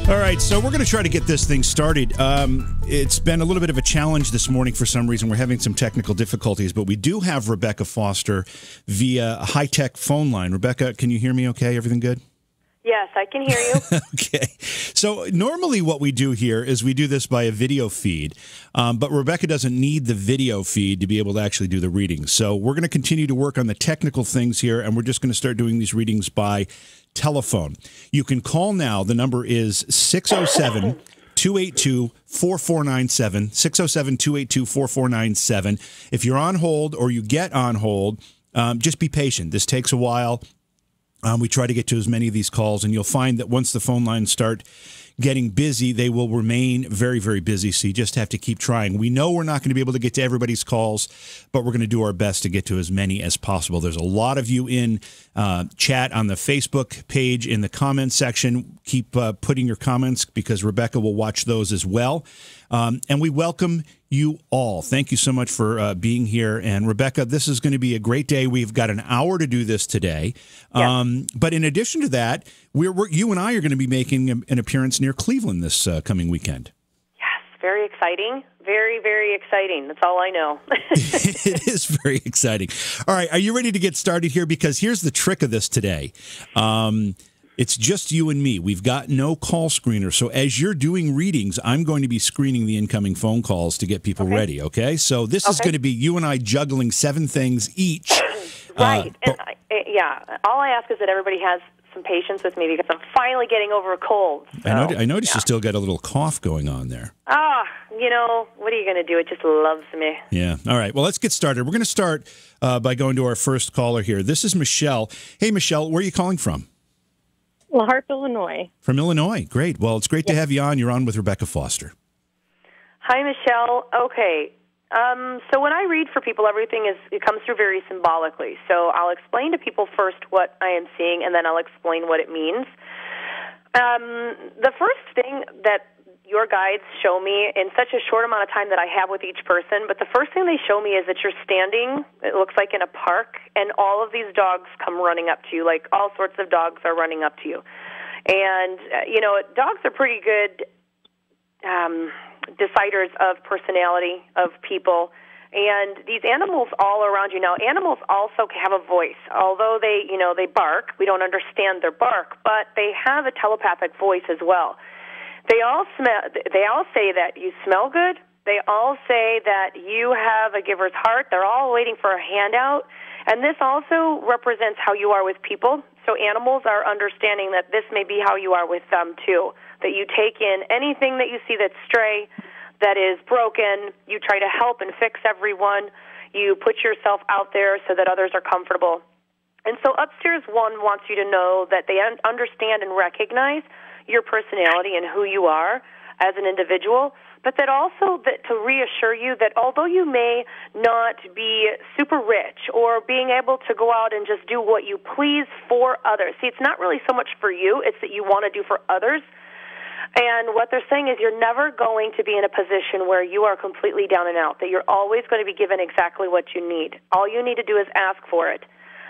All right, so we're going to try to get this thing started. It's been a little bit of a challenge this morning for some reason. We're having some technical difficulties, but we do have Rebecca Foster via a high-tech phone line. Rebecca, can you hear me okay? Everything good? Yes, I can hear you. Okay. So normally what we do here is we do this by a video feed, but Rebecca doesn't need the video feed to be able to actually do the readings. So we're going to continue to work on the technical things here, and we're just going to start doing these readings by telephone. You can call now. The number is 607 282 4497, 607 282 4497. If you're on hold or you get on hold, just be patient. This takes a while. We try to get to as many of these calls, and you'll find that once the phone lines start getting busy, they will remain very, very busy, so you just have to keep trying. We know we're not going to be able to get to everybody's calls, but we're going to do our best to get to as many as possible. There's a lot of you in chat on the Facebook page in the comments section. Keep putting your comments because Rebecca will watch those as well. And we welcome you all. Thank you so much for being here. And Rebecca, this is going to be a great day. We've got an hour to do this today. Yes. But in addition to that, you and I are going to be making an appearance near Cleveland this coming weekend. Yes, very exciting. Very, very exciting. That's all I know. It is very exciting. All right, are you ready to get started here? Because here's the trick of this today. It's just you and me. We've got no call screener. So as you're doing readings, I'm going to be screening the incoming phone calls to get people ready, okay? So this is going to be you and I juggling 7 things each. Right. All I ask is that everybody has some patience with me because I'm finally getting over a cold. So, I noticed you still got a little cough going on there. What are you going to do? It just loves me. Yeah. All right. Well, let's get started. We're going to start by going to our first caller here. This is Michelle. Hey, Michelle, where are you calling from? La Harpe, Illinois. From Illinois. Great. Well, it's great to have you on. You're on with Rebecca Foster. Hi, Michelle. Okay. So when I read for people, it comes through very symbolically. So I'll explain to people first what I am seeing, and then I'll explain what it means. The first thing that your guides show me in such a short amount of time that I have with each person, but the first thing they show me is that you're standing, it looks like in a park, and all of these dogs come running up to you, like all sorts of dogs are running up to you. And, dogs are pretty good deciders of personality, of people, and these animals all around you. Now, animals also have a voice. Although they bark, we don't understand their bark, but they have a telepathic voice as well. They all say that you smell good. They all say that you have a giver's heart. They're all waiting for a handout. And this also represents how you are with people. So animals are understanding that this may be how you are with them too. That you take in anything that you see that's stray, that is broken. You try to help and fix everyone. You put yourself out there so that others are comfortable. And so Upstairs One wants you to know that they understand and recognize your personality and who you are as an individual, but that also that to reassure you that although you may not be super rich or being able to go out and just do what you please for others. See, it's not really so much for you, it's that you want to do for others. And what they're saying is you're never going to be in a position where you are completely down and out, that you're always going to be given exactly what you need. All you need to do is ask for it.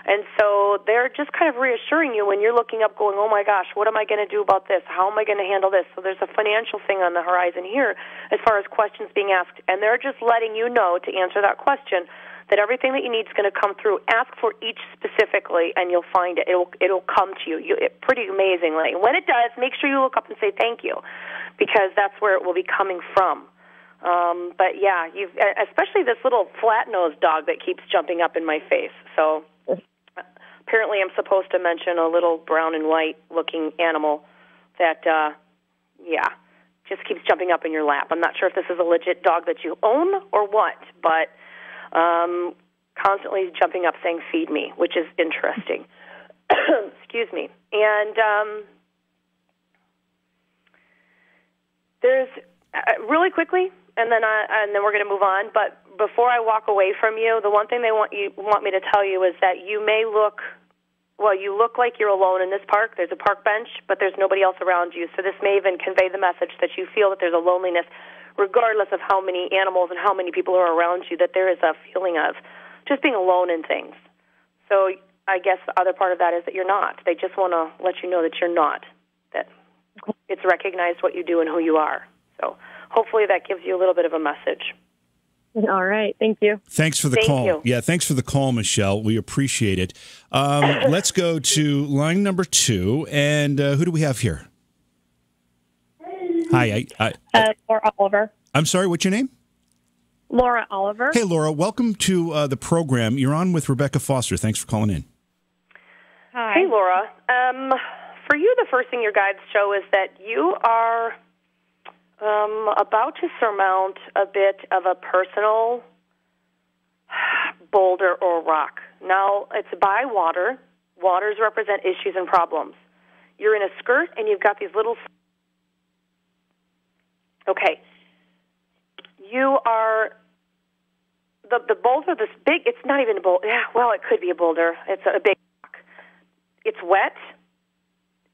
And so they're just kind of reassuring you when you're looking up going, oh, my gosh, what am I going to do about this? How am I going to handle this? So there's a financial thing on the horizon here as far as questions being asked. And they're just letting you know to answer that question that everything that you need is going to come through. Ask for each specifically, and you'll find it. It'll come to you pretty amazingly. And when it does, make sure you look up and say thank you because that's where it will be coming from. But, yeah, especially this little flat-nosed dog that keeps jumping up in my face. So apparently I'm supposed to mention a little brown and white-looking animal that, just keeps jumping up in your lap. I'm not sure if this is a legit dog that you own or what, but constantly jumping up saying, feed me, which is interesting. Excuse me. And there's, really quickly, and then we're going to move on, but before I walk away from you, the one thing they want me to tell you is that you may look like you're alone in this park. There's a park bench, but there's nobody else around you. So this may even convey the message that you feel that there's a loneliness, regardless of how many animals and how many people are around you, that there is a feeling of just being alone in things. So I guess the other part of that is that you're not. They just want to let you know that you're not, that It's recognized what you do and who you are. So hopefully that gives you a little bit of a message. All right. Thank you. Thanks for the call. You. Yeah, thanks for the call, Michelle. We appreciate it. Let's go to line number 2. And who do we have here? Hi. Laura Oliver. I'm sorry, what's your name? Laura Oliver. Hey, Laura. Welcome to the program. You're on with Rebecca Foster. Thanks for calling in. Hi. Hey, Laura. For you, the first thing your guides show is that you are about to surmount a bit of a personal boulder or rock. Now, it's by water. Waters represent issues and problems. You're in a skirt, and you've got these little... Okay. You are... The boulder, this big... It's not even a boulder. Yeah, well, it could be a boulder. It's a big rock. It's wet,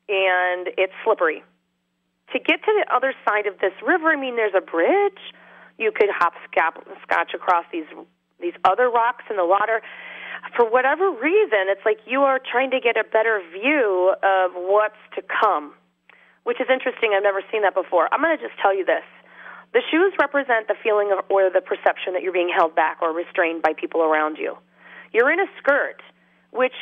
and it's slippery. To get to the other side of this river, I mean, there's a bridge. You could hopscotch across these other rocks in the water. For whatever reason, it's like you are trying to get a better view of what's to come, which is interesting. I've never seen that before. I'm going to just tell you this. The shoes represent the feeling of, or the perception that you're being held back or restrained by people around you. You're in a skirt, which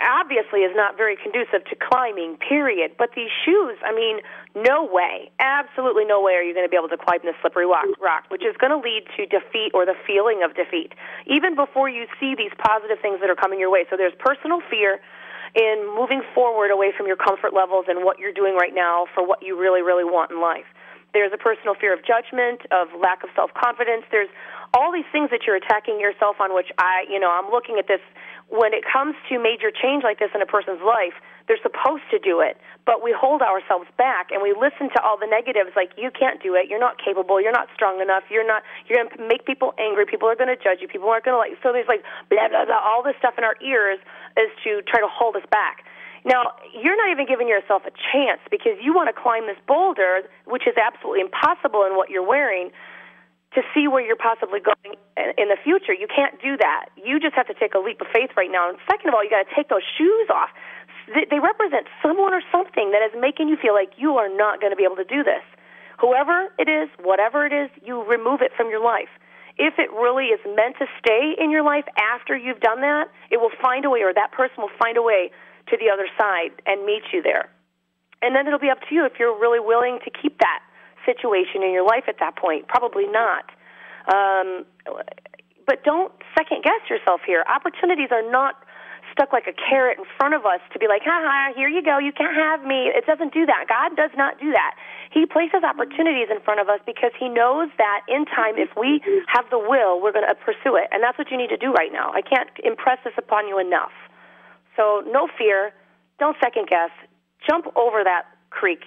obviously is not very conducive to climbing, period. But these shoes, I mean, no way, absolutely no way are you going to be able to climb this slippery rock, which is going to lead to defeat or the feeling of defeat, even before you see these positive things that are coming your way. So there's personal fear in moving forward away from your comfort levels and what you're doing right now for what you really, really want in life. There's a personal fear of judgment, of lack of self-confidence. There's all these things that you're attacking yourself on, which I'm looking at this. When it comes to major change like this in a person's life, they're supposed to do it, but we hold ourselves back and we listen to all the negatives like, you can't do it, you're not capable, you're not strong enough, you're going to make people angry, people are going to judge you, people aren't going to like you. So there's like blah, blah, blah, all this stuff in our ears is to try to hold us back. Now, you're not even giving yourself a chance because you want to climb this boulder, which is absolutely impossible in what you're wearing, to see where you're possibly going in the future. You can't do that. You just have to take a leap of faith right now. And second of all, you got to take those shoes off. They represent someone or something that is making you feel like you are not going to be able to do this. Whoever it is, whatever it is, you remove it from your life. If it really is meant to stay in your life after you've done that, it will find a way, or that person will find a way to the other side and meet you there. And then it'll be up to you if you're really willing to keep that situation in your life at that point. Probably not. But don't second-guess yourself here. Opportunities are not stuck like a carrot in front of us to be like, ha-ha, here you go, you can't have me. It doesn't do that. God does not do that. He places opportunities in front of us because he knows that in time, if we have the will, we're going to pursue it. And that's what you need to do right now. I can't impress this upon you enough. So no fear. Don't second-guess. Jump over that creek.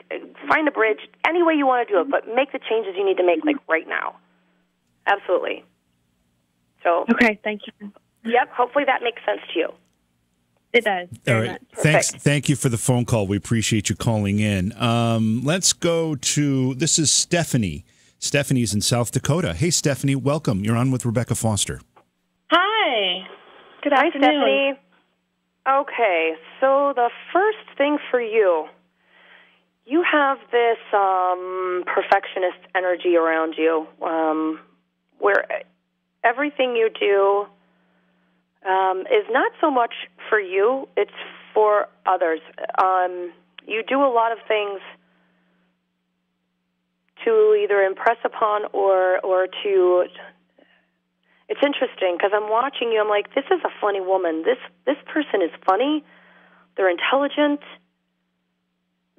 Find a bridge. Any way you want to do it, but make the changes you need to make, like right now. Absolutely. So. Okay, thank you. Yep, hopefully that makes sense to you. It does. All right. Thanks. Thank you for the phone call. We appreciate you calling in. Let's go to, this is Stephanie. Stephanie's in South Dakota. Hey, Stephanie, welcome. You're on with Rebecca Foster. Hi. Good afternoon. Hi, Stephanie. Okay, so the first thing for you, you have this perfectionist energy around you where everything you do is not so much for you, it's for others. You do a lot of things to either impress upon or to... It's interesting because I'm watching you. I'm like, this is a funny woman. This person is funny. They're intelligent.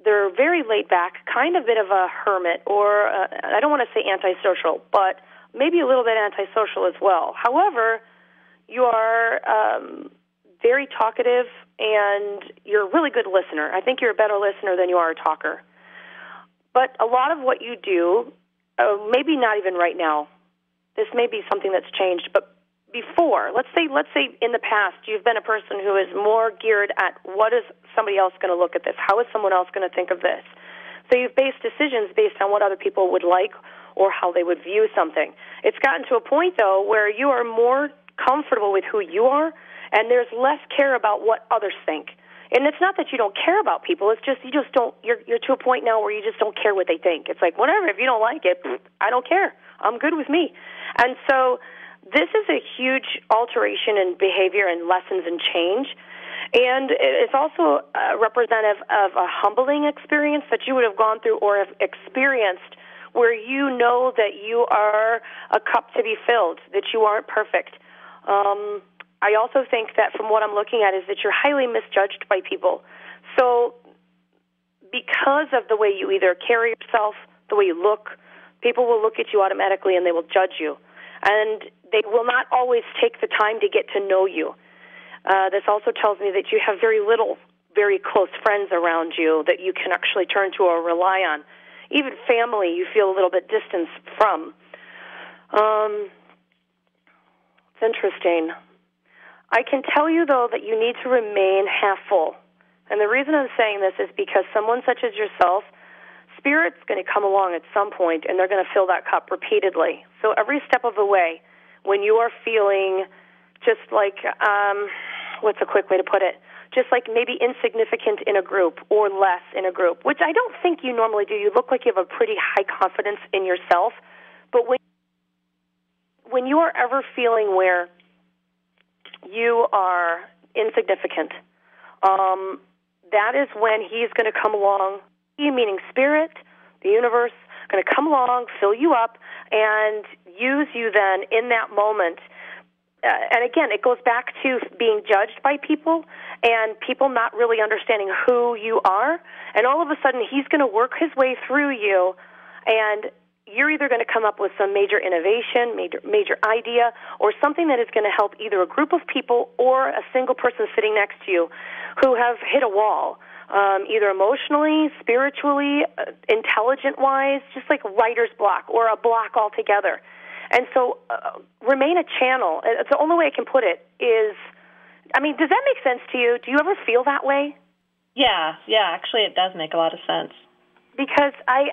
They're very laid back, kind of a bit of a hermit, or I don't want to say antisocial, but maybe a little bit antisocial as well. However, you are very talkative, and you're a really good listener. I think you're a better listener than you are a talker. But a lot of what you do, maybe not even right now, this may be something that's changed, but before, let's say in the past, you've been a person who is more geared at what is somebody else going to look at this? How is someone else going to think of this? So you've based decisions based on what other people would like or how they would view something. It's gotten to a point, though, where you are more comfortable with who you are, and there's less care about what others think. And it's not that you don't care about people. It's just you just don't. You're to a point now where you just don't care what they think. It's like whatever. If you don't like it, I don't care. I'm good with me. And so this is a huge alteration in behavior and lessons in change. And it's also representative of a humbling experience that you would have gone through or have experienced, where you know that you are a cup to be filled, that you aren't perfect. I also think that from what I'm looking at is that you're highly misjudged by people. So because of the way you either carry yourself, the way you look, people will look at you automatically and they will judge you. And they will not always take the time to get to know you. This also tells me that you have very little, very close friends around you that you can actually turn to or rely on. Even family you feel a little bit distanced from. It's interesting. I can tell you, though, that you need to remain half full. And the reason I'm saying this is because someone such as yourself, Spirit's going to come along at some point, and they're going to fill that cup repeatedly. So every step of the way, when you are feeling just like, what's a quick way to put it? Just like maybe insignificant in a group or less in a group, which I don't think you normally do. You look like you have a pretty high confidence in yourself. But when you are ever feeling where you are insignificant, that is when he's going to come along, he meaning Spirit, the universe, going to come along, fill you up, and use you then in that moment. And again, it goes back to being judged by people and people not really understanding who you are. And all of a sudden, he's going to work his way through you, and you're either going to come up with some major innovation, major idea, or something that is going to help either a group of people or a single person sitting next to you who have hit a wall, either emotionally, spiritually, intelligent-wise, just like writer's block or a block altogether. And so remain a channel. It's the only way I can put it is, I mean, does that make sense to you? Do you ever feel that way? Yeah, actually it does make a lot of sense. Because, I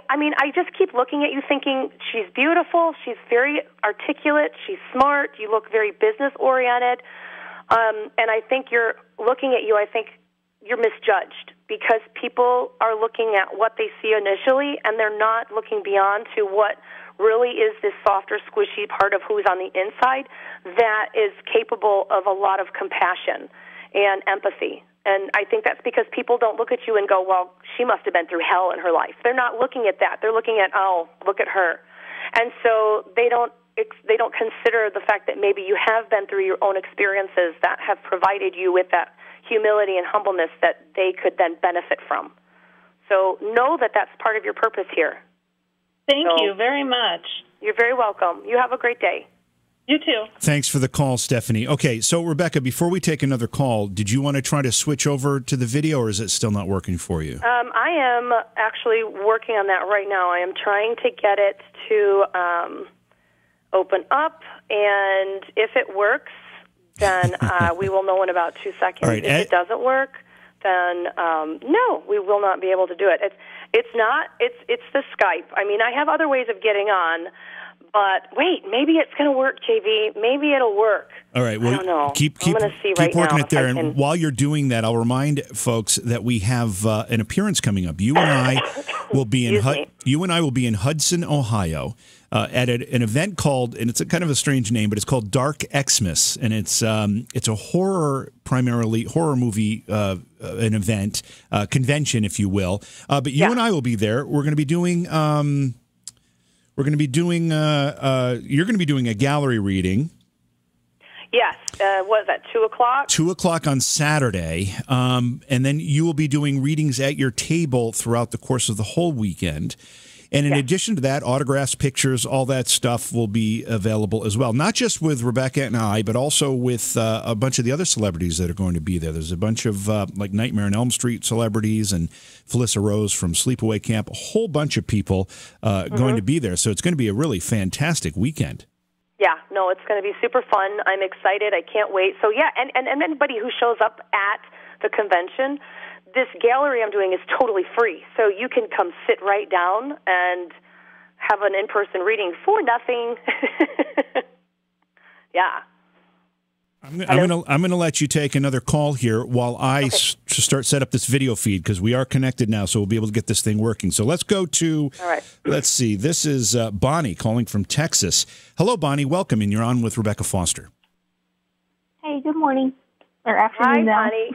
just keep looking at you thinking, she's beautiful, she's very articulate, she's smart, you look very business-oriented, and I think you're looking at you, I think you're misjudged because people are looking at what they see initially, and they're not looking beyond to what really is this softer, squishy part of who's on the inside that is capable of a lot of compassion and empathy. And I think that's because people don't look at you and go, well, she must have been through hell in her life. They're not looking at that. They're looking at, oh, look at her. And so they don't consider the fact that maybe you have been through your own experiences that have provided you with that humility and humbleness that they could then benefit from. So know that that's part of your purpose here. Thank you very much. You're very welcome. You have a great day. You too. Thanks for the call, Stephanie. Okay, so Rebecca, before we take another call, did you want to try to switch over to the video, or is it still not working for you? I am actually working on that right now. I am trying to get it to open up, and if it works, then we will know in about 2 seconds. All right, if it doesn't work, then no, we will not be able to do it. It's the Skype. I mean, I have other ways of getting on. But wait, maybe it's going to work, JV. Maybe it'll work. All right. Well, I don't know. Keep I'm going to see right working now it there. if I can. And while you're doing that, I'll remind folks that we have an appearance coming up. You and I will be in Hudson, Ohio, at an event called, and it's a kind of a strange name, but it's called Dark Xmas, and it's a primarily horror movie an event convention, if you will. But you and I will be there. We're going to be doing. You're going to be doing a gallery reading. Yes. What is that, 2 o'clock? 2 o'clock on Saturday. And then you will be doing readings at your table throughout the course of the whole weekend. And in addition to that, autographs, pictures, all that stuff will be available as well. Not just with Rebecca and I, but also with a bunch of the other celebrities that are going to be there. There's a bunch of like Nightmare on Elm Street celebrities and Felissa Rose from Sleepaway Camp, a whole bunch of people going to be there. So it's going to be a really fantastic weekend. Yeah, no, it's going to be super fun. I'm excited. I can't wait. So, yeah, and anybody who shows up at the convention, this gallery I'm doing is totally free. So you can come sit right down and have an in-person reading for nothing. Yeah. I'm gonna let you take another call here while I start set up this video feed, because we are connected now, so we'll be able to get this thing working. So let's go to. All right. Let's see. This is Bonnie calling from Texas. Hello, Bonnie. Welcome, and you're on with Rebecca Foster. Hey, good morning or afternoon. Hi, Bonnie.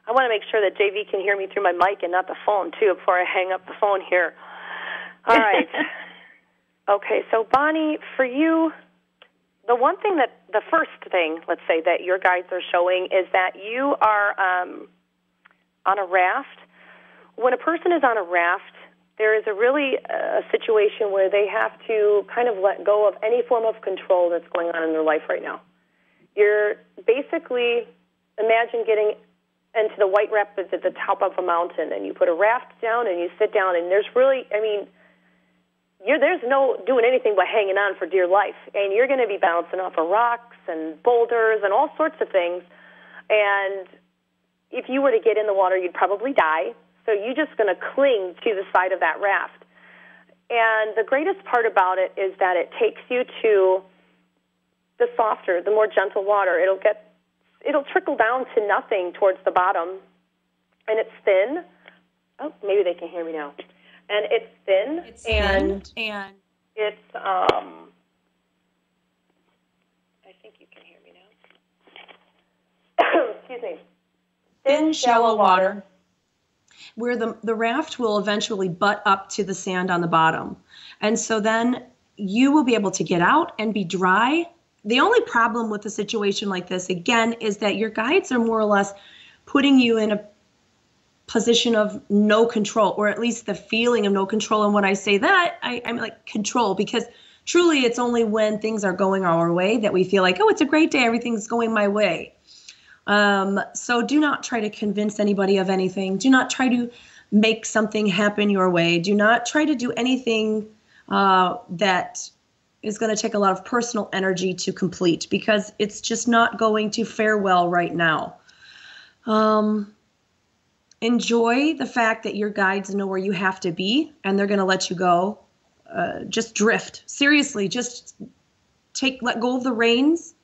I want to make sure that JV can hear me through my mic and not the phone too before I hang up the phone here. All right. Okay. So Bonnie, for you. The first thing, let's say, that your guides are showing is that you are on a raft. When a person is on a raft, there is a situation where they have to kind of let go of any form of control that's going on in their life right now. You're basically, imagine getting into the White Rapids at the top of a mountain, and you put a raft down and you sit down, and there's no doing anything but hanging on for dear life. And you're going to be bouncing off of rocks and boulders and all sorts of things. And if you were to get in the water, you'd probably die. So you're just going to cling to the side of that raft. And the greatest part about it is that it takes you to the softer, the more gentle water. It'll trickle down to nothing towards the bottom. And it's thin. Oh, maybe they can hear me now. And it's thin, and it's, I think you can hear me now. Excuse me. Thin, shallow water, where the raft will eventually butt up to the sand on the bottom. And so then you will be able to get out and be dry. The only problem with a situation like this, again, is that your guides are more or less putting you in a position of no control, or at least the feeling of no control. And when I say that, I'm like control, because truly it's only when things are going our way that we feel like, oh, it's a great day, everything's going my way. So do not try to convince anybody of anything. Do not try to make something happen your way. Do not try to do anything that is going to take a lot of personal energy to complete, because it's just not going to fare well right now. Enjoy the fact that your guides know where you have to be, and they're going to let you go. Just drift. Seriously, just let go of the reins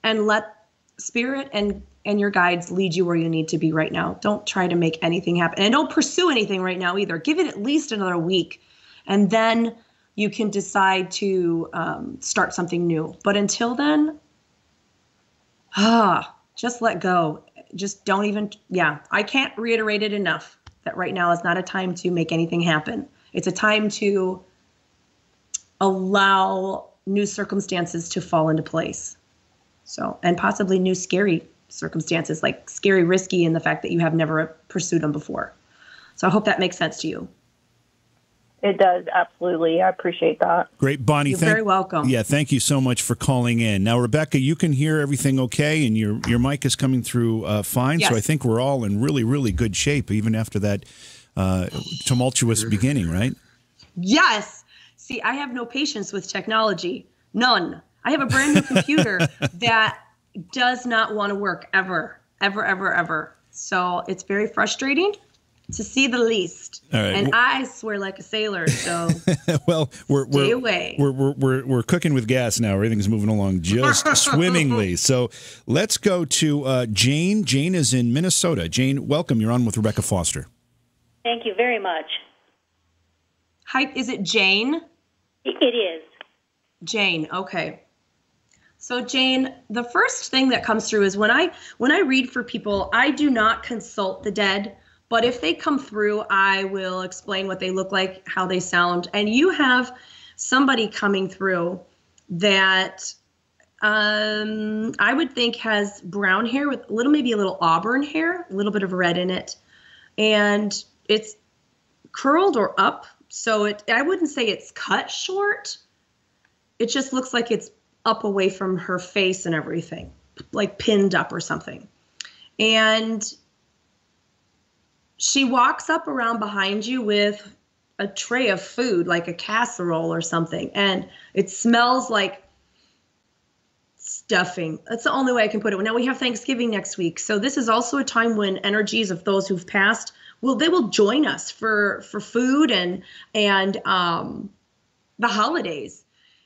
and let spirit and your guides lead you where you need to be right now. Don't try to make anything happen, and don't pursue anything right now either. Give it at least another week, and then you can decide to start something new. But until then, just let go. Just don't even, I can't reiterate it enough that right now is not a time to make anything happen. It's a time to allow new circumstances to fall into place. So, and possibly new scary circumstances, like scary, risky, and the fact that you have never pursued them before. So I hope that makes sense to you. It does, absolutely. I appreciate that. Great, Bonnie. You're very welcome. Yeah, thank you so much for calling in. Now, Rebecca, you can hear everything okay, and your mic is coming through fine. Yes. So I think we're all in really, really good shape, even after that tumultuous beginning, right? Yes. See, I have no patience with technology. None. I have a brand new computer that does not want to work ever, ever, ever, ever. So it's very frustrating, to see the least. All right. And I swear like a sailor, so well, stay away. We're cooking with gas now. Everything's moving along just swimmingly. So let's go to Jane. Jane is in Minnesota. Jane, welcome. You're on with Rebecca Foster. Thank you very much. Hi, is it Jane? It is. Jane, okay. So Jane, the first thing that comes through is when I read for people, I do not consult the dead. But if they come through, I will explain what they look like, how they sound. And you have somebody coming through that I would think has brown hair with maybe a little auburn hair, a little bit of red in it. And it's curled or up. So I wouldn't say it's cut short. It just looks like it's up away from her face and everything, like pinned up or something. And she walks up around behind you with a tray of food, like a casserole or something, and it smells like stuffing. That's the only way I can put it. Now we have Thanksgiving next week, so this is also a time when energies of those who've passed they will join us for food and the holidays.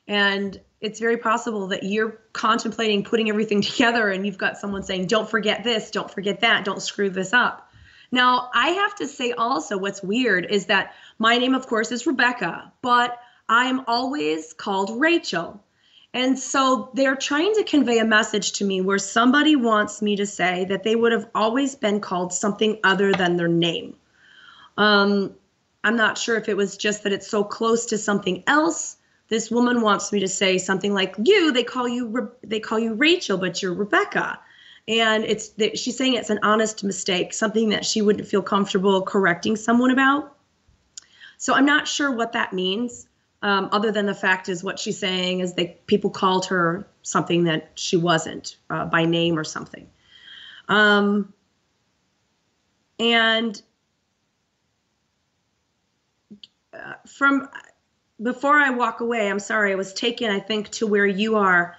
And it's very possible that you're contemplating putting everything together and you've got someone saying, don't forget this, don't forget that, don't screw this up. Now, I have to say also what's weird is that my name, of course, is Rebecca, but I'm always called Rachel. And so they're trying to convey a message to me where somebody wants me to say that they would have always been called something other than their name. I'm not sure if it was just that it's so close to something else. This woman wants me to say something like, they call you Rachel, but you're Rebecca. And she's saying it's an honest mistake, something that she wouldn't feel comfortable correcting someone about. So I'm not sure what that means, other than the fact is what she's saying is people called her something that she wasn't, by name or something. And from before I walk away, I'm sorry, I was taken, I think, to where you are.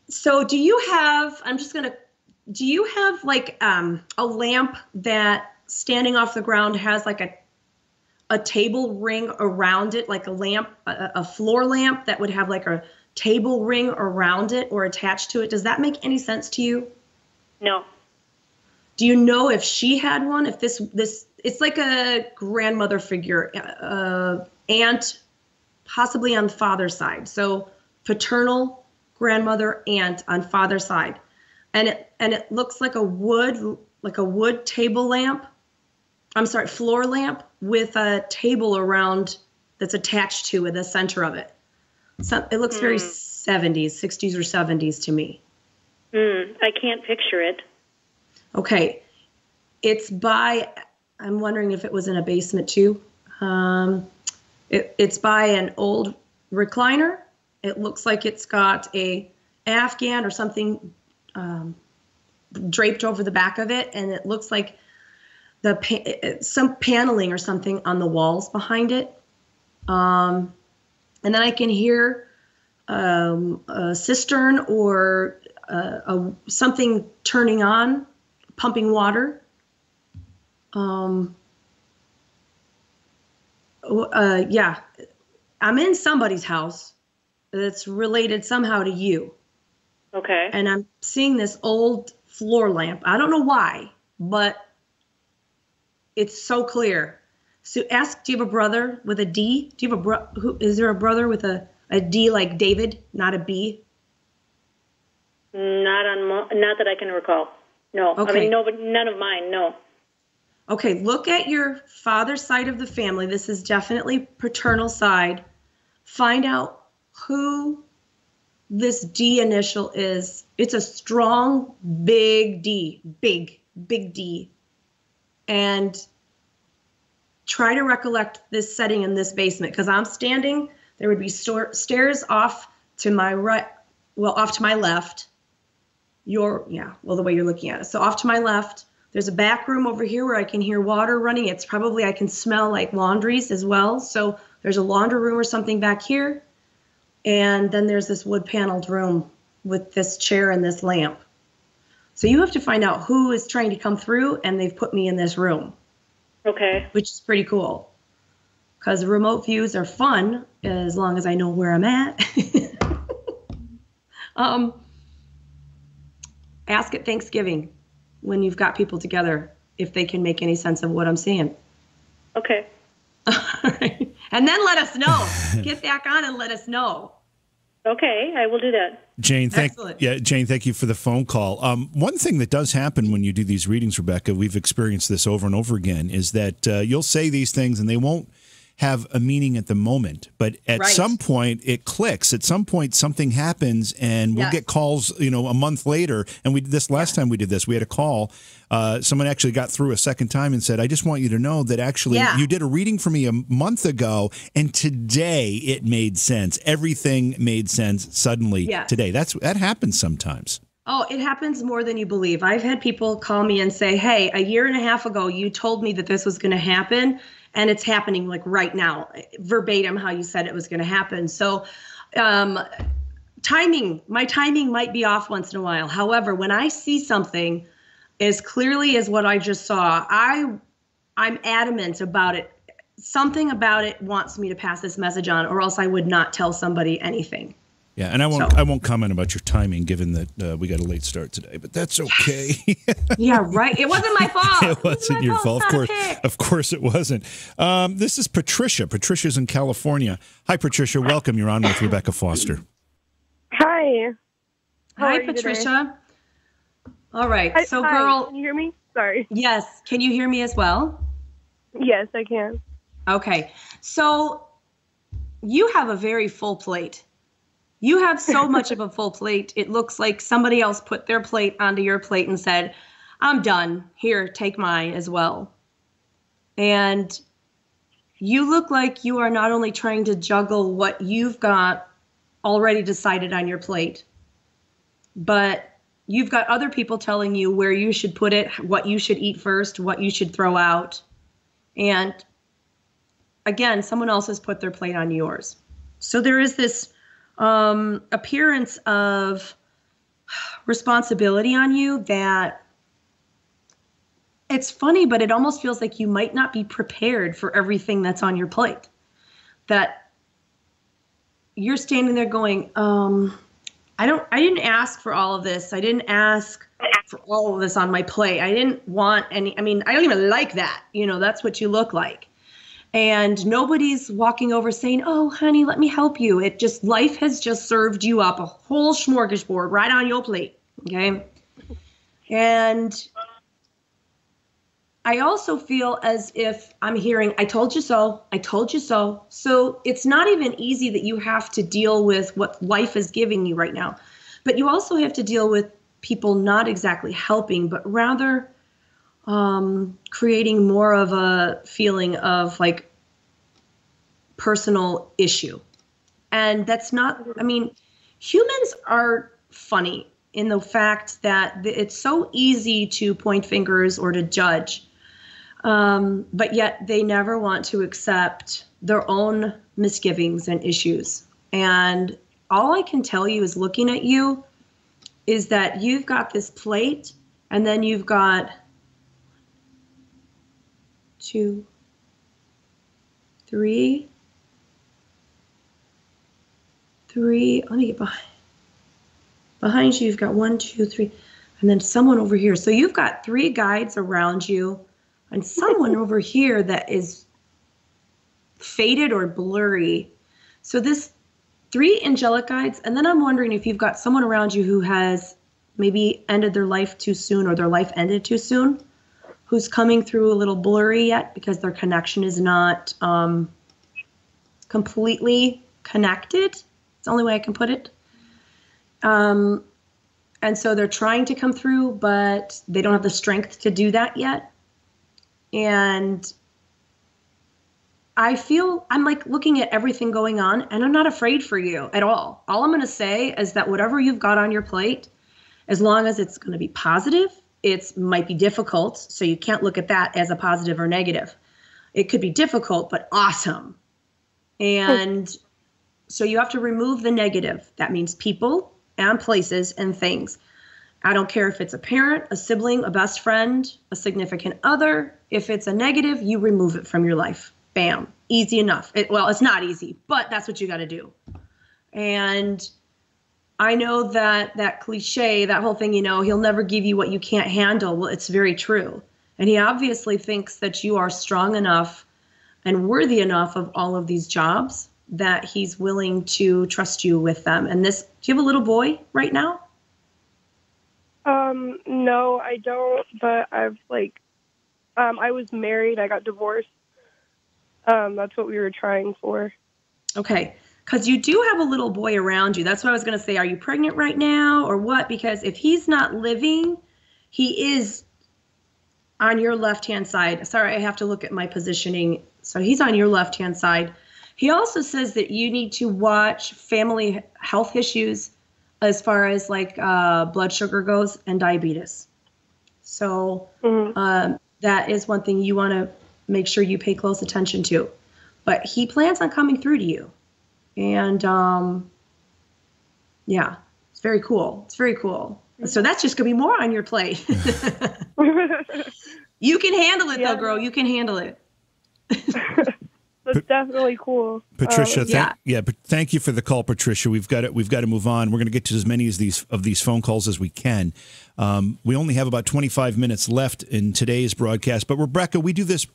So do you have like a lamp that standing off the ground has like a table ring around it, like a lamp, a floor lamp that would have like a table ring around it or attached to it? Does that make any sense to you? No. Do you know if she had one? If this it's like a grandmother figure, aunt, possibly on father's side. So paternal grandmother, aunt on father's side. And it looks like a wood table lamp. I'm sorry, floor lamp with a table around that's attached to the center of it. So it looks very 60s or 70s to me. I can't picture it. Okay. I'm wondering if it was in a basement too. It's by an old recliner. It looks like it's got a Afghan or something draped over the back of it, and it looks like some paneling or something on the walls behind it. And then I can hear a cistern or something turning on, pumping water. Yeah, I'm in somebody's house that's related somehow to you. Okay. And I'm seeing this old floor lamp. I don't know why, but it's so clear. So ask, do you have a brother with a D? Do you have is there a brother with a D like David, not a B? Not that I can recall. No. Okay. I mean, no, but none of mine, no. Okay, look at your father's side of the family. This is definitely paternal side. Find out who this D initial is. It's a strong, big D, big D. And try to recollect this setting in this basement, because I'm standing, there would be stairs off to my right, well, off to my left. The way you're looking at it. So off to my left, there's a back room over here where I can hear water running. It's probably, I can smell like laundries as well. So there's a laundry room or something back here. And then there's this wood paneled room with this chair and this lamp. So you have to find out who is trying to come through, and they've put me in this room. Okay. Which is pretty cool. Because remote views are fun as long as I know where I'm at. Ask at Thanksgiving when you've got people together if they can make any sense of what I'm seeing. Okay. All right. And then let us know. Get back on and let us know. Okay, I will do that. Jane, thank you for the phone call. One thing that does happen when you do these readings, Rebecca, we've experienced this over and over again, is that you'll say these things and they won't have a meaning at the moment, but at some point it clicks. At some point something happens, and we'll get calls, a month later. And this last time we did this, we had a call. Someone actually got through a second time and said, "I just want you to know that actually you did a reading for me a month ago, and today it made sense. Everything made sense suddenly today." That happens sometimes. Oh, it happens more than you believe. I've had people call me and say, "Hey, a year and a half ago, you told me that this was going to happen, and it's happening like right now, verbatim how you said it was going to happen." So my timing might be off once in a while. However, when I see something as clearly as what I just saw, I'm adamant about it. Something about it wants me to pass this message on, or else I would not tell somebody anything. Yeah, and I won't comment about your timing, given that we got a late start today, but that's okay. Yeah, right. It wasn't my fault. It wasn't your fault. Of course it wasn't. This is Patricia. Patricia's in California. Hi, Patricia. Welcome. You're on with Rebecca Foster. Hi. Hi, Patricia. All right. Hi, girl. Can you hear me? Sorry. Yes. Can you hear me as well? Yes, I can. Okay. So you have a very full plate. You have so much of a full plate. It looks like somebody else put their plate onto your plate and said, I'm done. Here, take mine as well. And you look like you are not only trying to juggle what you've got already decided on your plate, but you've got other people telling you where you should put it, what you should eat first, what you should throw out. And again, someone else has put their plate on yours. So there is this appearance of responsibility on you that it's funny, but it almost feels like you might not be prepared for everything that's on your plate. That you're standing there going, I didn't ask for all of this. I didn't ask for all of this on my plate. I didn't want any, I don't even like that. That's what you look like. And nobody's walking over saying, oh, honey, let me help you. Life has just served you up a whole smorgasbord right on your plate. Okay. And I also feel as if I'm hearing, I told you so. I told you so. So it's not even easy that you have to deal with what life is giving you right now. But you also have to deal with people not exactly helping, but rather creating more of a feeling of like personal issue. And that's not, humans are funny in the fact that it's so easy to point fingers or to judge. But yet they never want to accept their own misgivings and issues. And all I can tell you is looking at you is that you've got this plate and then you've got 2, 3, let me get behind you. You've got 1, 2, 3, and then someone over here. So you've got 3 guides around you and someone over here that is faded or blurry. So this 3 angelic guides, and then I'm wondering if you've got someone around you who has maybe ended their life too soon or their life ended too soon, who's coming through a little blurry yet because their connection is not completely connected. It's the only way I can put it. And so they're trying to come through, but they don't have the strength to do that yet. And I feel I'm like looking at everything going on and I'm not afraid for you at all. All I'm going to say is that whatever you've got on your plate, as long as it's going to be positive, it might be difficult. So you can't look at that as a positive or negative. It could be difficult, but awesome. And so you have to remove the negative. That means people and places and things. I don't care if it's a parent, a sibling, a best friend, a significant other. If it's a negative, you remove it from your life. Bam. Easy enough. It's not easy, but that's what you got to do. And I know that cliche, that whole thing, he'll never give you what you can't handle. Well, it's very true. And he obviously thinks that you are strong enough and worthy enough of all of these jobs that he's willing to trust you with them. And do you have a little boy right now? No, I don't, but I've I was married, I got divorced. That's what we were trying for. Okay. Because you do have a little boy around you. That's what I was going to say. Are you pregnant right now or what? Because if he's not living, he is on your left-hand side. Sorry, I have to look at my positioning. So he's on your left-hand side. He also says that you need to watch family health issues as far as blood sugar goes and diabetes. So that is one thing you want to make sure you pay close attention to. But he plans on coming through to you. And yeah, it's very cool. It's very cool. So that's just going to be more on your plate. You can handle it though, girl. You can handle it. That's definitely cool. Patricia, Yeah. but thank you for the call, Patricia. We've got to move on. We're going to get to as many of these phone calls as we can. We only have about 25 minutes left in today's broadcast. But Rebecca, we do this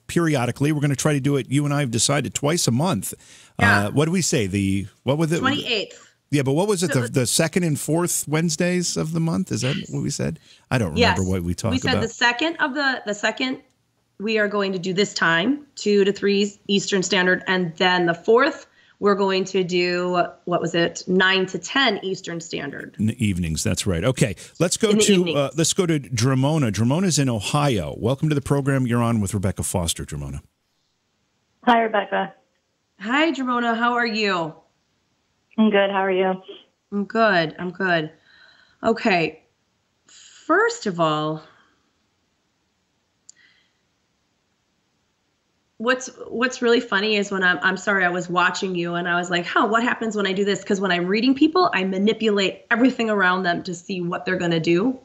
periodically. We're going to try to do it. You and I have decided twice a month. Yeah. What do we say? What was it? 28th. Yeah, but what was it? The second and fourth Wednesdays of the month? Is that what we said? I don't remember what we talked about. We said the second. We are going to do this time, 2 to 3 Eastern Standard, and then the fourth, we're going to do, 9 to 10 Eastern Standard. In the evenings, that's right. Okay, let's go to Dramona. Dramona's in Ohio. Welcome to the program. You're on with Rebecca Foster, Dramona. Hi, Rebecca. Hi, Dramona. How are you? I'm good. How are you? I'm good. Okay. First of all, what's really funny is when I'm sorry, I was watching you and I was like, what happens when I do this? Because when I'm reading people, I manipulate everything around them to see what they're going to do.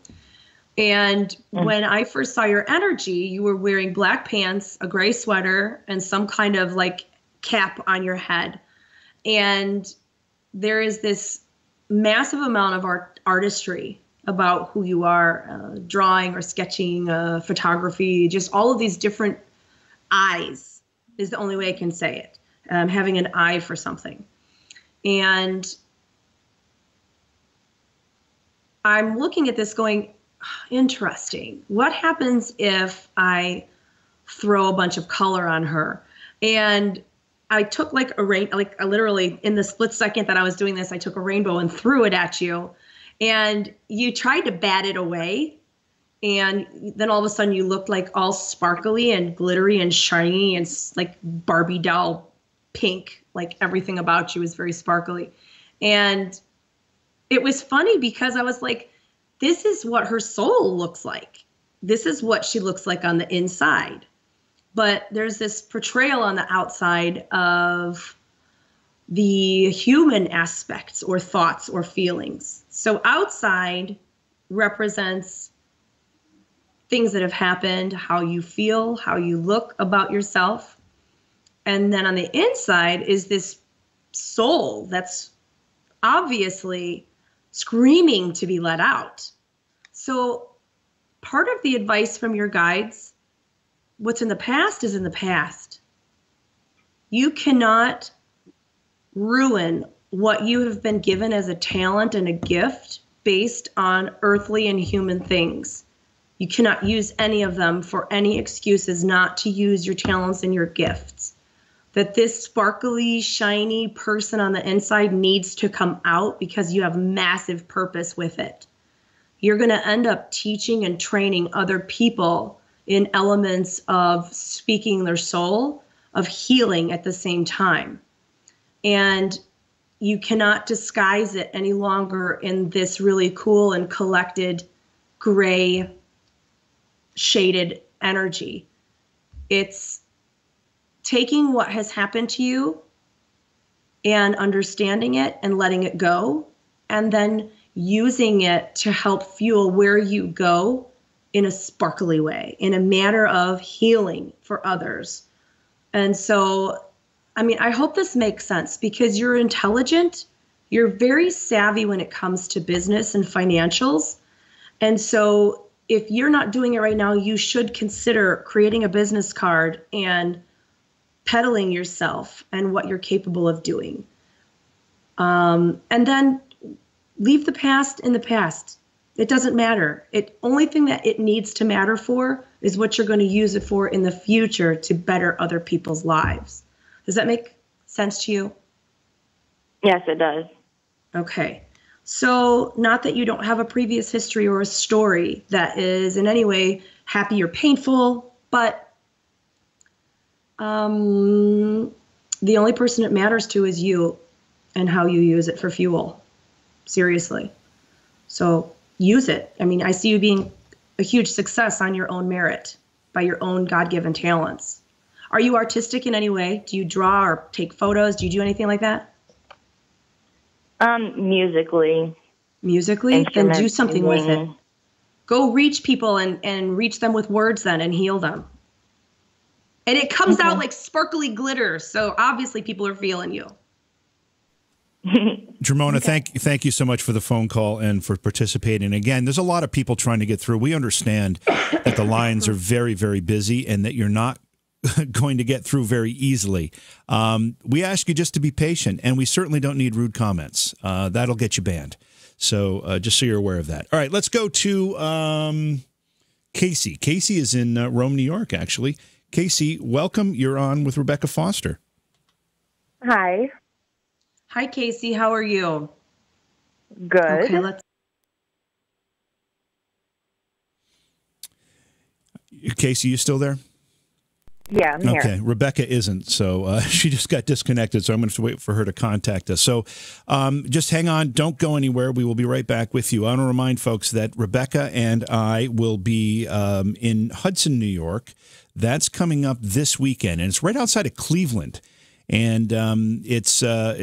And when I first saw your energy, you were wearing black pants, a gray sweater, and some kind of like cap on your head. And there is this massive amount of artistry about who you are, drawing or sketching, photography, just all of these different eyes is the only way I can say it. Having an eye for something. And I'm looking at this going, interesting. What happens if I throw a bunch of color on her? And I took literally in the split second that I was doing this, I took a rainbow and threw it at you. And you tried to bat it away. And then all of a sudden you looked like all sparkly and glittery and shiny and like Barbie doll pink, like everything about you was very sparkly. And it was funny because I was like, this is what her soul looks like. This is what she looks like on the inside. But there's this portrayal on the outside of the human aspects or thoughts or feelings. So outside represents things that have happened, how you feel, how you look about yourself. And then on the inside is this soul that's obviously screaming to be let out. So part of the advice from your guides, what's in the past is in the past. You cannot ruin what you have been given as a talent and a gift based on earthly and human things. You cannot use any of them for any excuses not to use your talents and your gifts. That this sparkly, shiny person on the inside needs to come out because you have massive purpose with it. You're going to end up teaching and training other people in elements of speaking their soul, of healing at the same time. And you cannot disguise it any longer in this really cool and collected gray shaded energy. It's taking what has happened to you and understanding it and letting it go, and then using it to help fuel where you go in a sparkly way, in a manner of healing for others. And so, I mean, I hope this makes sense because you're intelligent, you're very savvy when it comes to business and financials. And so if you're not doing it right now, you should consider creating a business card and peddling yourself and what you're capable of doing. And then leave the past in the past. It doesn't matter. Only thing that it needs to matter for is what you're going to use it for in the future to better other people's lives. Does that make sense to you? Yes, it does. Okay. So not that you don't have a previous history or a story that is in any way happy or painful, but the only person it matters to is you and how you use it for fuel. Seriously. So use it. I mean, I see you being a huge success on your own merit by your own God-given talents. Are you artistic in any way? Do you draw or take photos? Do you do anything like that? Musically. Musically? Then do something with it. Go reach people and reach them with words then and heal them. And it comes out like sparkly glitter. So obviously people are feeling you. Jermona, thank you so much for the phone call and for participating. Again, there's a lot of people trying to get through. We understand that the lines are very, very busy and that you're not going to get through very easily. We ask you just to be patient, and we certainly don't need rude comments. That'll get you banned. So just so you're aware of that. All right, let's go to Casey. Casey is in Rome, New York, actually. Casey, welcome. You're on with Rebecca Foster. Hi. Hi, Casey. How are you? Good. Okay, Casey, you still there? Yeah, I'm here. Okay, Rebecca isn't, so she just got disconnected, so I'm going to have to wait for her to contact us. So just hang on. Don't go anywhere. We will be right back with you. I want to remind folks that Rebecca and I will be in Hudson, New York. That's coming up this weekend, and it's right outside of Cleveland. And it's a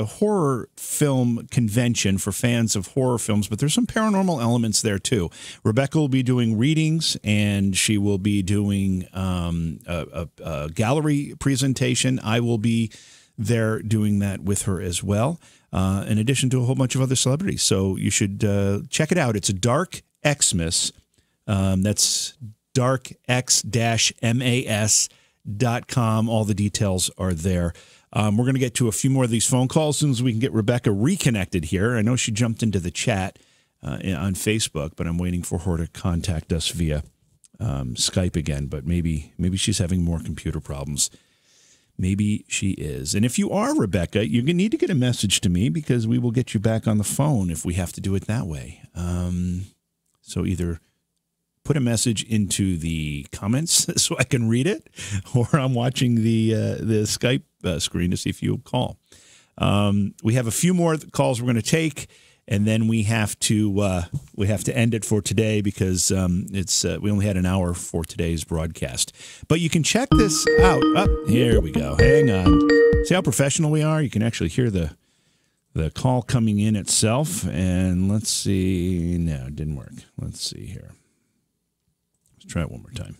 horror film convention for fans of horror films, but there's some paranormal elements there too. Rebecca will be doing readings, and she will be doing a gallery presentation. I will be there doing that with her as well, in addition to a whole bunch of other celebrities. So you should check it out. It's a Dark Xmas. That's darkx-mas.com. All the details are there. We're going to get to a few more of these phone calls as soon as we can get Rebecca reconnected here. I know she jumped into the chat on Facebook, but I'm waiting for her to contact us via Skype again. But maybe she's having more computer problems. Maybe she is. And if you are Rebecca, you need to get a message to me, because we will get you back on the phone if we have to do it that way. So either put a message into the comments so I can read it, or I'm watching the Skype screen to see if you'll call. We have a few more calls we're going to take, and then we have to end it for today, because we only had an hour for today's broadcast. But you can check this out. Oh, here we go. Hang on. See how professional we are? You can actually hear the call coming in itself. And let's see. No, it didn't work. Let's see here. Try it one more time.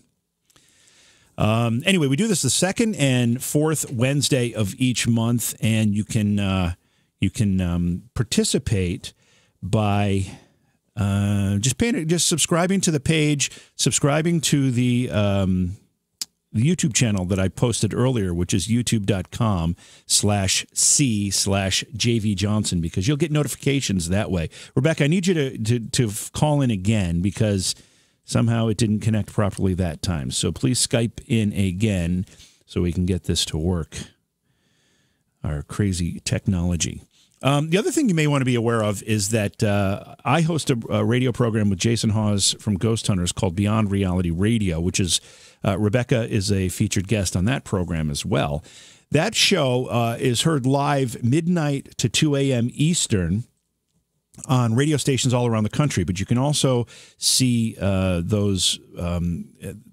Anyway, we do this the second and fourth Wednesday of each month, and you can participate by just subscribing to the page, subscribing to the YouTube channel that I posted earlier, which is youtube.com/c/JV Johnson, because you'll get notifications that way. Rebecca, I need you to call in again, because somehow it didn't connect properly that time. So please Skype in again so we can get this to work. Our crazy technology. The other thing you may want to be aware of is that I host a radio program with Jason Hawes from Ghost Hunters called Beyond Reality Radio, which is Rebecca is a featured guest on that program as well. That show is heard live midnight to 2 a.m. Eastern on radio stations all around the country, but you can also see those.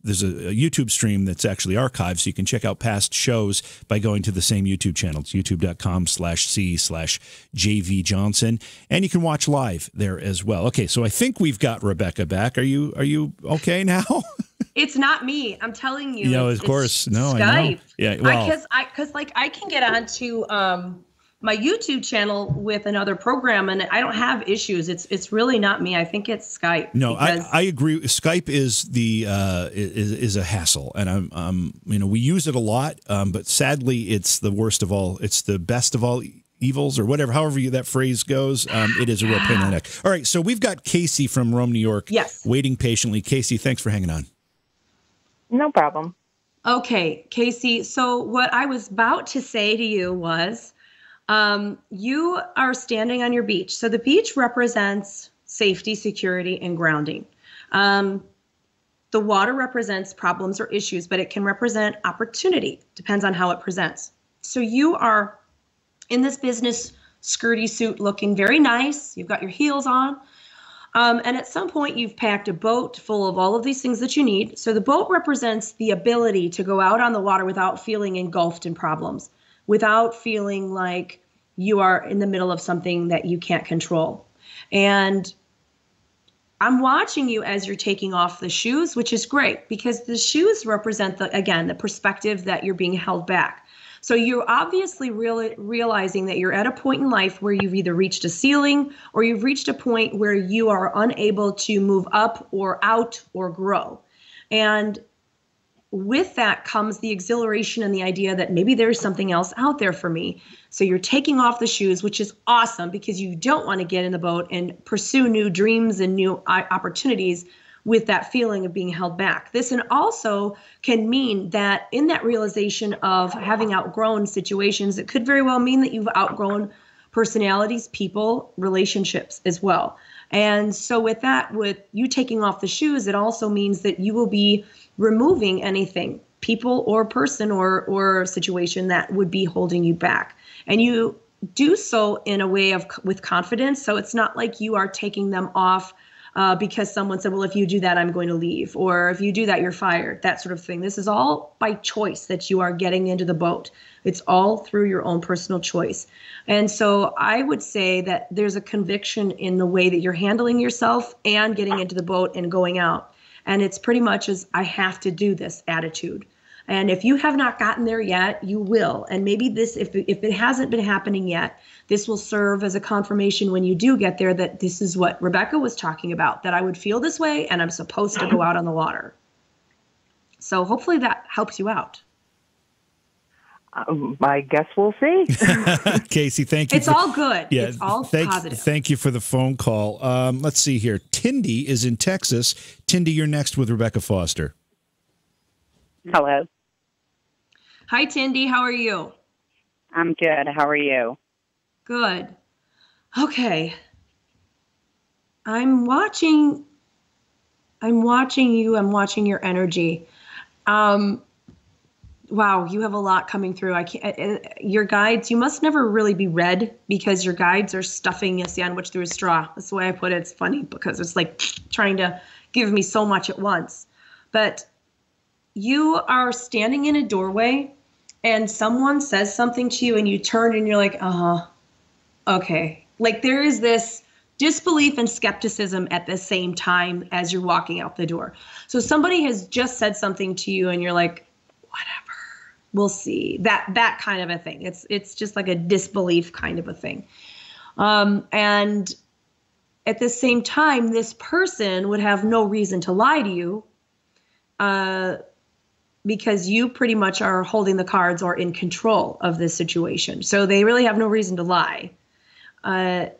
There's a YouTube stream that's actually archived, so you can check out past shows by going to the same YouTube channel. It's youtube.com/c/JV Johnson, and you can watch live there as well. Okay, so I think we've got Rebecca back. Are you okay now? It's not me. I'm telling you. Of course. No, Skype. I know. Yeah, well, because I can get onto my YouTube channel with another program, and I don't have issues. It's really not me. I think it's Skype. No, I agree. Skype is is a hassle, and we use it a lot, but sadly, it's the worst of all. It's the best of all evils, or whatever, however that phrase goes. It is a real pain in the neck. All right, so we've got Casey from Rome, New York. Yes. Waiting patiently. Casey, thanks for hanging on. No problem. Okay, Casey. So what I was about to say to you was, you are standing on your beach. So the beach represents safety, security, and grounding. The water represents problems or issues, but it can represent opportunity. Depends on how it presents. So you are in this business skirty suit looking very nice. You've got your heels on. And at some point you've packed a boat full of all of these things that you need. So the boat represents the ability to go out on the water without feeling engulfed in problems, without feeling like you are in the middle of something that you can't control. And I'm watching you as you're taking off the shoes, which is great because the shoes represent the perspective that you're being held back. So you're obviously really realizing that you're at a point in life where you've either reached a ceiling or you've reached a point where you are unable to move up or out or grow. And with that comes the exhilaration and the idea that maybe there's something else out there for me. So you're taking off the shoes, which is awesome because you don't want to get in the boat and pursue new dreams and new opportunities with that feeling of being held back. This and also can mean that in that realization of having outgrown situations, it could very well mean that you've outgrown personalities, people, relationships as well. And so with that, with you taking off the shoes, it also means that you will be removing anything, people or person or situation that would be holding you back. And you do so in a way of with confidence. So it's not like you are taking them off because someone said, well, if you do that, I'm going to leave. Or if you do that, you're fired, that sort of thing. This is all by choice that you are getting into the boat. It's all through your own personal choice. And so I would say that there's a conviction in the way that you're handling yourself and getting into the boat and going out. And it's pretty much as I have to do this attitude. And if you have not gotten there yet, you will. And maybe this, if it hasn't been happening yet, this will serve as a confirmation when you do get there that this is what Rebecca was talking about, that I would feel this way and I'm supposed to go out on the water. So hopefully that helps you out. I guess we'll see. Casey, thank you. It's all good. Yeah, it's all positive. Thank you for the phone call. Let's see here. Tindy is in Texas. Tindy, you're next with Rebecca Foster. Hello. Hi, Tindy. How are you? I'm good. How are you? Good. Okay. I'm watching you. I'm watching your energy. Wow, you have a lot coming through. I can't. Your guides, you must never really be read because your guides are stuffing a sandwich through a straw. That's the way I put it. It's funny because it's like trying to give me so much at once. But you are standing in a doorway and someone says something to you and you turn and you're like, okay. Like there is this disbelief and skepticism at the same time as you're walking out the door. So somebody has just said something to you and you're like, whatever. We'll see. That kind of a thing. It's just like a disbelief kind of a thing. And at the same time, this person would have no reason to lie to you because you pretty much are holding the cards or in control of this situation. So they really have no reason to lie. I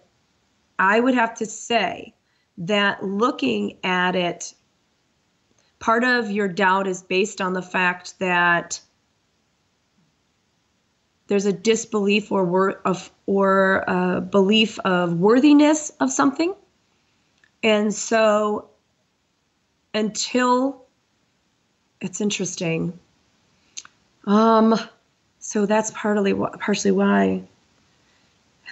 would have to say that looking at it, part of your doubt is based on the fact that there's a disbelief or a belief of worthiness of something. And so until it's interesting. So that's partially why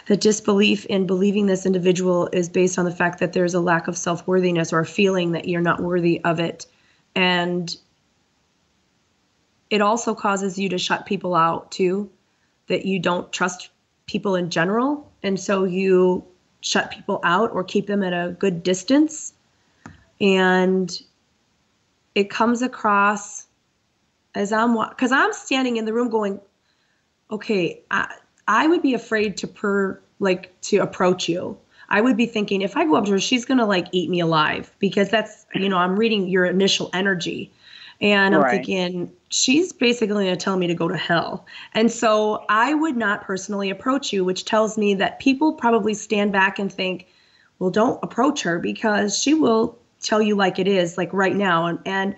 the disbelief in believing this individual is based on the fact that there's a lack of self-worthiness or a feeling that you're not worthy of it. And it also causes you to shut people out too, that you don't trust people in general. And so you shut people out or keep them at a good distance. And it comes across as because I'm standing in the room going, okay, I would be afraid to approach you. I would be thinking if I go up to her, she's going to like eat me alive because that's, I'm reading your initial energy and I'm thinking she's basically going to tell me to go to hell. And so I would not personally approach you, which tells me that people probably stand back and think, well, don't approach her because she will tell you like it is, like right now. And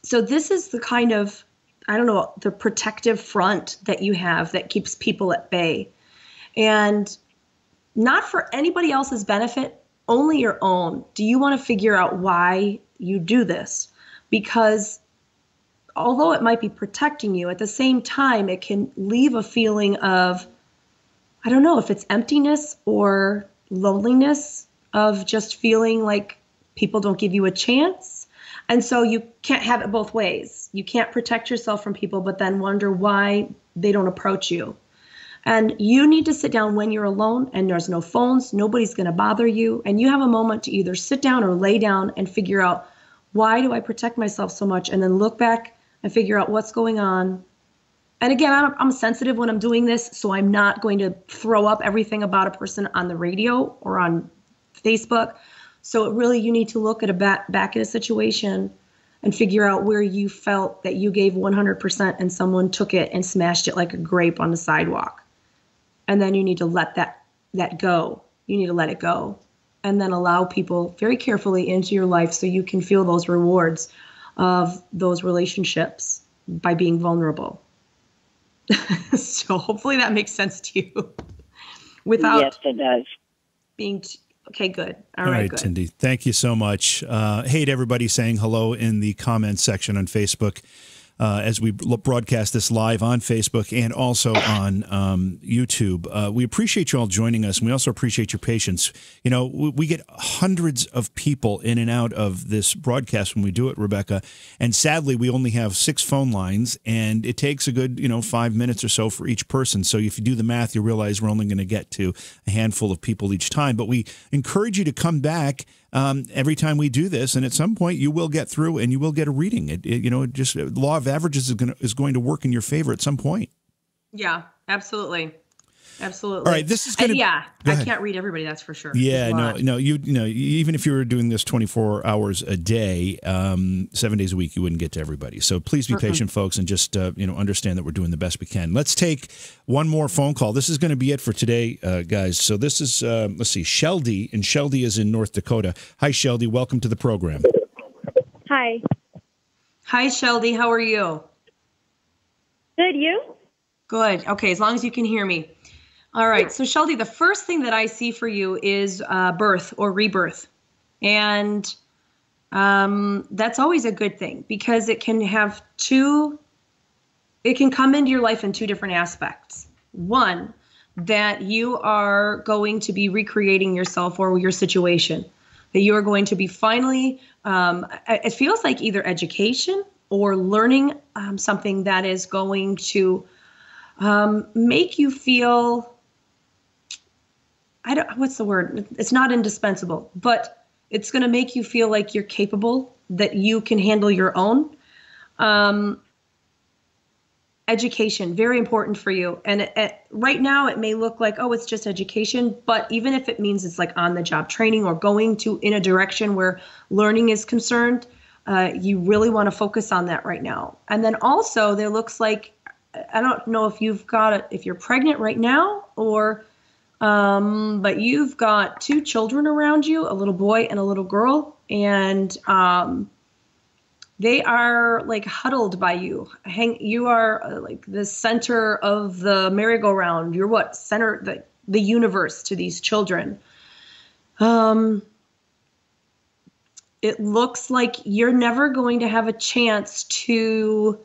so this is the kind of, the protective front that you have that keeps people at bay. And not for anybody else's benefit, only your own. Do you want to figure out why you do this? Because although it might be protecting you, at the same time, it can leave a feeling of, I don't know if it's emptiness or loneliness of just feeling like people don't give you a chance. And so you can't have it both ways. You can't protect yourself from people, but then wonder why they don't approach you. And you need to sit down when you're alone and there's no phones, nobody's going to bother you. And you have a moment to either sit down or lay down and figure out, why do I protect myself so much? And then look back and figure out what's going on. And again, I'm sensitive when I'm doing this, so I'm not going to throw up everything about a person on the radio or on Facebook. So really, you need to look at back at a situation and figure out where you felt that you gave 100% and someone took it and smashed it like a grape on the sidewalk. And then you need to let that go. You need to let it go. And then allow people very carefully into your life so you can feel those rewards of those relationships by being vulnerable. So hopefully that makes sense to you. Without yes, it does. Being okay, good. All right, good. Cindy. Thank you so much. Hey to everybody saying hello in the comments section on Facebook. As we broadcast this live on Facebook and also on YouTube. We appreciate you all joining us, and we also appreciate your patience. You know, we get hundreds of people in and out of this broadcast when we do it, Rebecca, and sadly, we only have 6 phone lines, and it takes a good, 5 minutes or so for each person. So if you do the math, you realize we're only going to get to a handful of people each time. But we encourage you to come back every time we do this, and at some point you will get through and you will get a reading. Just the law of averages is going to work in your favor at some point. Yeah, absolutely. Absolutely. All right, this is going to... Yeah, I can't read everybody, that's for sure. Yeah, no, even if you were doing this 24 hours a day, 7 days a week, you wouldn't get to everybody. So please be patient, folks, and just, understand that we're doing the best we can. Let's take one more phone call. This is going to be it for today, guys. So this is, let's see, Sheldy, and Sheldy is in North Dakota. Hi, Sheldy. Welcome to the program. Hi. Hi, Sheldy. How are you? Good, you? Good. Okay, as long as you can hear me. All right. So, Sheldy, the first thing that I see for you is birth or rebirth. And that's always a good thing because it can have it can come into your life in 2 different aspects. One, that you are going to be recreating yourself or your situation, that you are going to be finally, it feels like either education or learning something that is going to make you feel, what's the word? It's not indispensable, but it's going to make you feel like you're capable, that you can handle your own. Education, very important for you. And right now it may look like, oh, it's just education, but even if it means it's like on the job training or going in a direction where learning is concerned, you really want to focus on that right now. And then also there looks like, I don't know if if you're pregnant right now or, but you've got 2 children around you, a little boy and a little girl. And, they are like huddled by you. You are like the center of the merry-go-round. You're center the universe to these children. It looks like you're never going to have a chance to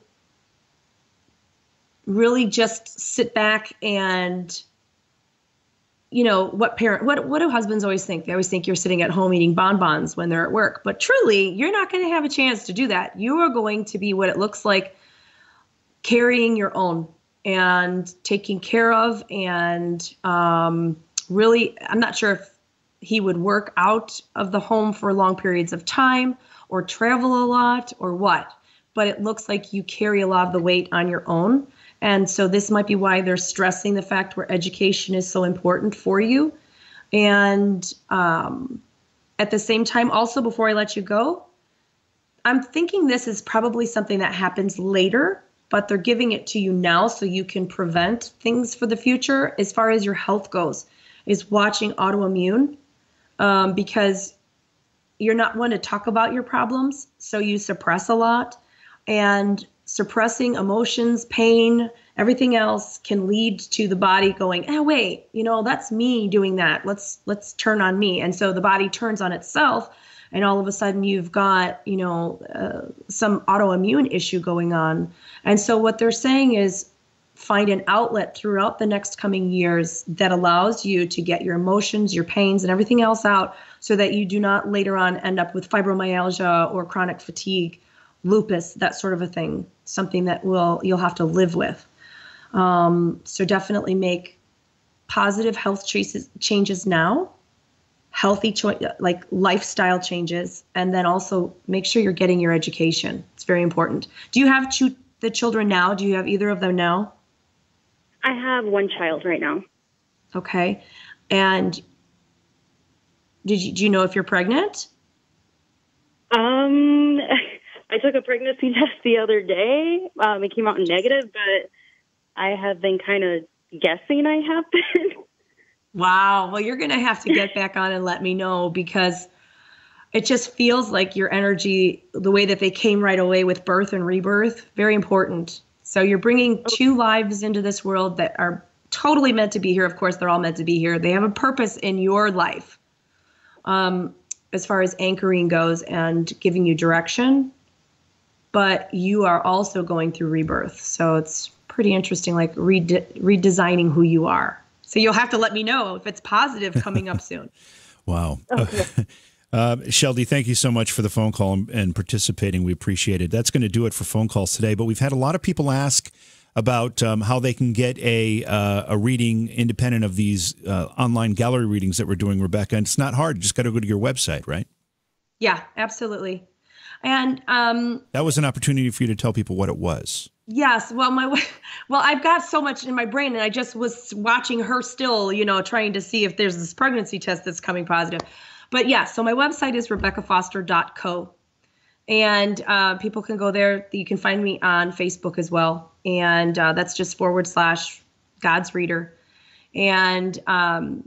really just sit back and, what do husbands always think? They always think you're sitting at home eating bonbons when they're at work. But truly, you're not going to have a chance to do that. You are going to be what it looks like carrying your own and taking care of. And really, I'm not sure if he would work out of the home for long periods of time or travel a lot or what. But it looks like you carry a lot of the weight on your own. And so this might be why they're stressing the fact where education is so important for you. And at the same time, also, before I let you go, I'm thinking this is probably something that happens later, but they're giving it to you now so you can prevent things for the future. As far as your health goes, is watching autoimmune because you're not one to talk about your problems. So you suppress a lot, and suppressing emotions, pain, everything else can lead to the body going, oh, wait, that's me doing that. Let's turn on me. And so the body turns on itself, and all of a sudden you've got, some autoimmune issue going on. And so what they're saying is find an outlet throughout the next coming years that allows you to get your emotions, your pains, and everything else out so that you do not later on end up with fibromyalgia or chronic fatigue, lupus, that sort of a thing, something that you'll have to live with. So definitely make positive health changes now, healthy like lifestyle changes, and then also make sure you're getting your education. It's very important. Do you have the children now? Do you have either of them now? I have one child right now. Okay. And do you know if you're pregnant? I took a pregnancy test the other day. It came out negative, but I have been kind of guessing I have been. Wow. Well, you're going to have to get back on and let me know, because it just feels like your energy, the way that they came right away with birth and rebirth, very important. So you're bringing two lives into this world that are totally meant to be here. Of course, they're all meant to be here. They have a purpose in your life, as far as anchoring goes and giving you direction. But you are also going through rebirth. So it's pretty interesting, like redesigning who you are. So you'll have to let me know if it's positive coming up soon. Wow. Okay. Sheldy, thank you so much for the phone call and participating. We appreciate it. That's going to do it for phone calls today. But we've had a lot of people ask about how they can get a reading independent of these online gallery readings that we're doing, Rebecca. And it's not hard. You just got to go to your website, right? Yeah, absolutely. And that was an opportunity for you to tell people what it was. Yes. Well, I've got so much in my brain, and I just was watching her still, trying to see if there's this pregnancy test that's coming positive. But yeah, so my website is RebeccaFoster.co, and people can go there. You can find me on Facebook as well, and that's just /God's Reader. And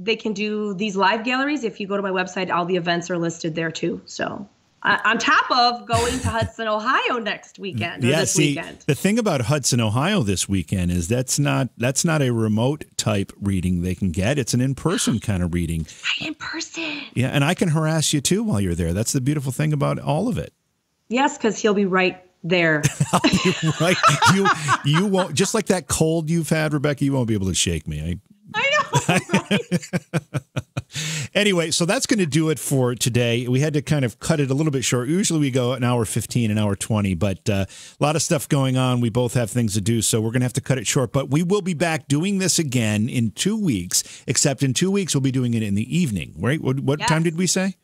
they can do these live galleries. If you go to my website, all the events are listed there too. So on top of going to Hudson, Ohio next weekend. This weekend. The thing about Hudson, Ohio this weekend is that's not a remote type reading they can get. It's an in-person kind of reading. In person. Yeah, and I can harass you too while you're there. That's the beautiful thing about all of it. Yes, because he'll be right there. Right. You won't, just like that cold you've had, Rebecca, you won't be able to shake me. I know. Right? Anyway, so that's going to do it for today. We had to kind of cut it a little bit short. Usually we go an hour 15, an hour 20, but a lot of stuff going on. We both have things to do, so we're going to have to cut it short. But we will be back doing this again in 2 weeks, except in 2 weeks we'll be doing it in the evening, right? What time did we say?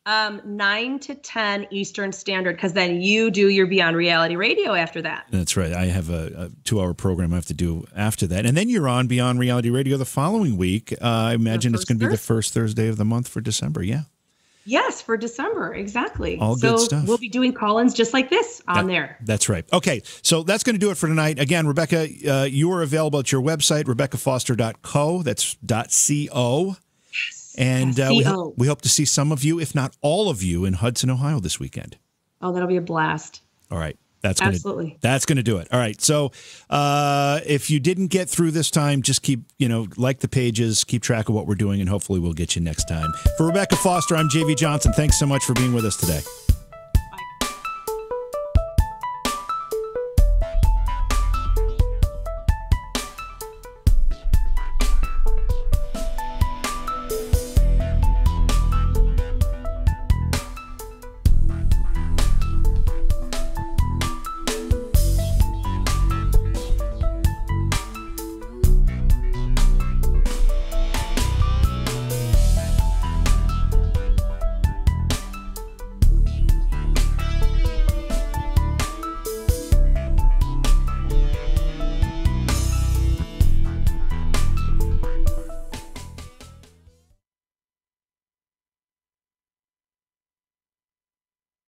9 to 10 Eastern Standard, because then you do your Beyond Reality Radio after that. That's right. I have a 2-hour program I have to do after that. And then you're on Beyond Reality Radio the following week. I imagine it's going to be the first Thursday of the month for December. Yeah. Yes, for December. Exactly. All good stuff. We'll be doing call-ins just like this on there. That's right. Okay. So that's going to do it for tonight. Again, Rebecca, you are available at your website, RebeccaFoster.co. That's .co. And we hope to see some of you, if not all of you, in Hudson, Ohio this weekend. Oh, that'll be a blast. All right. That's going to do it. All right. So if you didn't get through this time, just keep, like the pages, keep track of what we're doing, and hopefully we'll get you next time. For Rebecca Foster, I'm JV Johnson. Thanks so much for being with us today.